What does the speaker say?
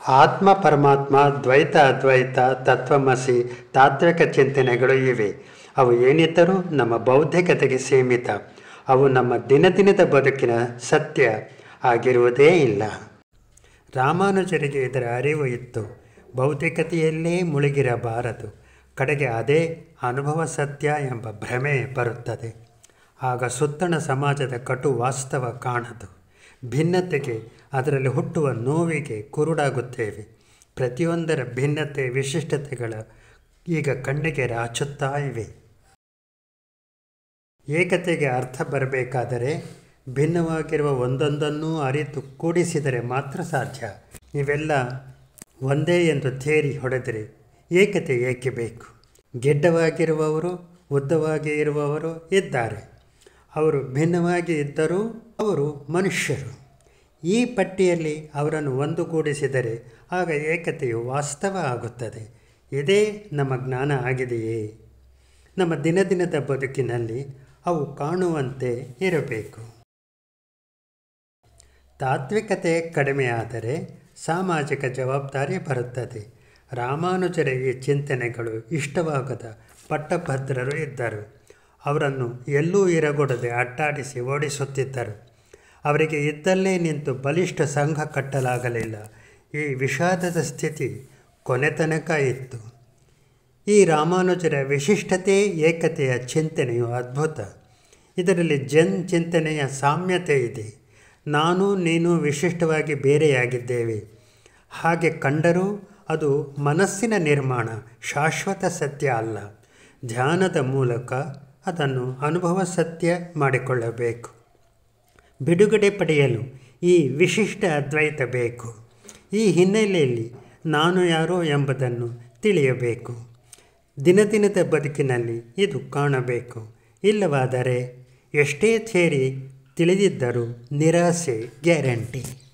ಆತ್ಮ ಪರಮಾತ್ಮ ದ್ವೈತ ಅದ್ವೈತ ತತ್ವಮಸಿ ತಾತ್ವಿಕ ಚಿಂತನೆಗಳು ಇವೆ. ಅವು ಏನಿದ್ದರೂ ನಮ್ಮ ಬೌದ್ಧಿಕತೆಗೆ ಸೀಮಿತ. ಅವು ನಮ್ಮ ದಿನದಿನದ ಬದುಕಿನ ಸತ್ಯ ಆಗಿರುವುದೇ ಇಲ್ಲ. ರಾಮಾನುಜರಿಗೆ ಇದರ ಅರಿವು ಇತ್ತು. ಬೌದ್ಧಿಕತೆಯಲ್ಲೇ ಮುಳುಗಿರಬಾರದು. ಕಡೆಗೆ ಅದೇ ಅನುಭವ ಸತ್ಯ ಎಂಬ ಭ್ರಮೆ ಬರುತ್ತದೆ. ಆಗ ಸುತ್ತಣ ಸಮಾಜದ ಕಟು ವಾಸ್ತವ ಕಾಣದು. ಭಿನ್ನತೆಗೆ, ಅದರಲ್ಲಿ ಹುಟ್ಟುವ ನೋವಿಗೆ ಕುರುಡಾಗುತ್ತೇವೆ. ಪ್ರತಿಯೊಂದರ ಭಿನ್ನತೆ ವಿಶಿಷ್ಟತೆಗಳ ಈಗ ಕಣ್ಣಿಗೆ ರಾಚುತ್ತಾ ಇವೆ. ಏಕತೆಗೆ ಅರ್ಥ ಬರಬೇಕಾದರೆ ಭಿನ್ನವಾಗಿರುವ ಒಂದೊಂದನ್ನೂ ಅರಿತು ಕೂಡಿಸಿದರೆ ಮಾತ್ರ ಸಾಧ್ಯ. ಇವೆಲ್ಲ ಒಂದೇ ಎಂದು ಥೇರಿ ಹೊಡೆದರೆ ಏಕತೆ ಏಕೆ ಬೇಕು? ಗೆಡ್ಡವಾಗಿರುವವರು, ಉದ್ದವಾಗಿ ಇರುವವರು ಇದ್ದಾರೆ. ಅವರು ಭಿನ್ನವಾಗಿ ಇದ್ದರೂ ಅವರು ಮನುಷ್ಯರು. ಈ ಪಟ್ಟಿಯಲ್ಲಿ ಅವರನ್ನು ಒಂದುಗೂಡಿಸಿದರೆ ಆಗ ಏಕತೆಯು ವಾಸ್ತವ ಆಗುತ್ತದೆ. ಇದೇ ನಮ್ಮ ಜ್ಞಾನ ಆಗಿದೆಯೇ? ನಮ್ಮ ದಿನದಿನದ ಬದುಕಿನಲ್ಲಿ ಅವು ಕಾಣುವಂತೆ ಇರಬೇಕು. ತಾತ್ವಿಕತೆ ಕಡಿಮೆಯಾದರೆ ಸಾಮಾಜಿಕ ಜವಾಬ್ದಾರಿ ಬರುತ್ತದೆ. ರಾಮಾನುಜರ ಈ ಚಿಂತನೆಗಳು ಇಷ್ಟವಾಗದ ಪಟ್ಟಭದ್ರರು ಇದ್ದರು. ಅವರನ್ನು ಎಲ್ಲೂ ಇರಗೊಡದೆ ಅಟ್ಟಾಡಿಸಿ ಓಡಿಸುತ್ತಿದ್ದರು. ಅವರಿಗೆ ಇದ್ದಲ್ಲೇ ನಿಂತು ಬಲಿಷ್ಠ ಸಂಘ ಕಟ್ಟಲಾಗಲಿಲ್ಲ. ಈ ವಿಷಾದದ ಸ್ಥಿತಿ ಕೊನೆತನಕ ಇತ್ತು. ಈ ರಾಮಾನುಜರ ವಿಶಿಷ್ಟತೆ ಏಕತೆಯ ಚಿಂತನೆಯು ಅದ್ಭುತ. ಇದರಲ್ಲಿ ಜನ್ ಚಿಂತನೆಯ ಸಾಮ್ಯತೆ ಇದೆ. ನಾನು ನೀನು ವಿಶಿಷ್ಟವಾಗಿ ಬೇರೆಯಾಗಿದ್ದೇವೆ. ಹಾಗೆ ಕಂಡರೂ ಅದು ಮನಸ್ಸಿನ ನಿರ್ಮಾಣ, ಶಾಶ್ವತ ಸತ್ಯ ಅಲ್ಲ. ಧ್ಯಾನದ ಮೂಲಕ ಅದನ್ನು ಅನುಭವ ಸತ್ಯ ಮಾಡಿಕೊಳ್ಳಬೇಕು. ಬಿಡುಗಡೆ ಪಡೆಯಲು ಈ ವಿಶಿಷ್ಟ ಅದ್ವೈತ ಬೇಕು. ಈ ಹಿನ್ನೆಲೆಯಲ್ಲಿ ನಾನು ಯಾರೋ ಎಂಬುದನ್ನು ತಿಳಿಯಬೇಕು. ದಿನದಿನದ ಬದುಕಿನಲ್ಲಿ ಇದು ಕಾಣಬೇಕು. ಇಲ್ಲವಾದರೆ ಎಷ್ಟೇ ಥಿಯರಿ ತಿಳಿದಿದ್ದರೂ ನಿರಾಸೆ ಗ್ಯಾರಂಟಿ.